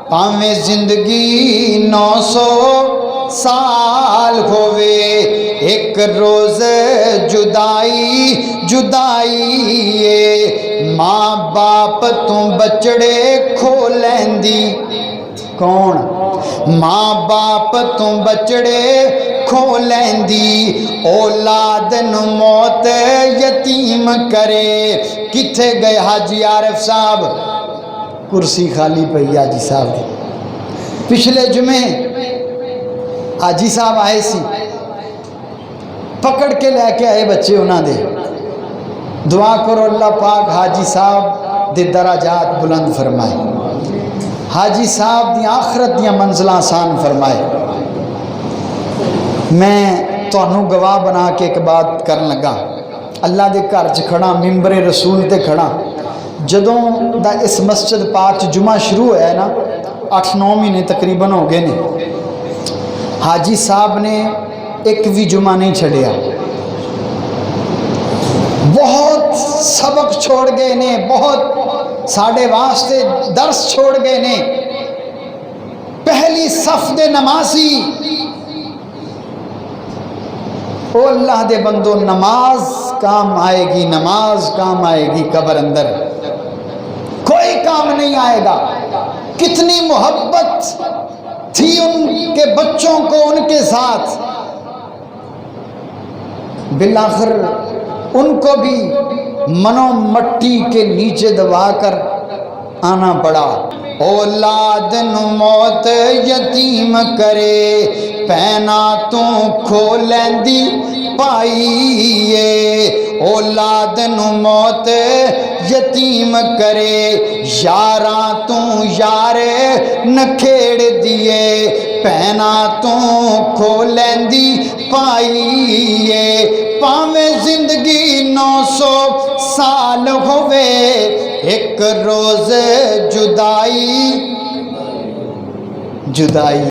پاویں زندگی 900 سال ہوئے، ایک روز جدائی جدائی ہے، ماں باپ تو بچڑے کھو لیندی کون؟ ماں باپ تو بچڑے کھو لیندی، اولاد نو موت یتیم کرے۔ کتھے گئے حاجی عارف صاحب؟ کرسی خالی پئی حاجی صاحب دی۔ پچھلے جمعے حاجی صاحب آئے سی، پکڑ کے لے کے آئے بچے انہاں دے۔ دعا کرو اللہ پاک حاجی صاحب دے درجات بلند فرمائے، حاجی صاحب دی آخرت دیا منزلہ آسان فرمائے۔ میں تانوں گواہ بنا کے ایک بات کرن لگا، اللہ دے گھر چ کھڑا، ممبر رسول تے کھڑا، جدوں دا اس مسجد پاک جمعہ شروع ہوا ہے نا، 8-9 مہینے تقریباً ہو گئے نے، حاجی صاحب نے ایک بھی جمعہ نہیں چھڑیا۔ بہت سبق چھوڑ گئے نے، بہت ساڑھے واسطے درس چھوڑ گئے نے۔ پہلی صف دے نمازی، او اللہ دے بندو، نماز کام آئے گی، نماز کام آئے گی قبر اندر، کوئی کام نہیں آئے گا۔ کتنی محبت تھی ان کے بچوں کو ان کے ساتھ، بالآخر ان کو بھی منو مٹی کے نیچے دبا کر آنا پڑا۔ اولاد نو موت یتیم کرے، پینا تو کھو لیندی پائیے، اولاد نو موت یتیم کرے، یاراں تو یار نکھیڑ دیے، پینا تو کھو لیندی پائیے، پاویں زندگی 900 سال ہوئے، ایک روز جدائی جدائی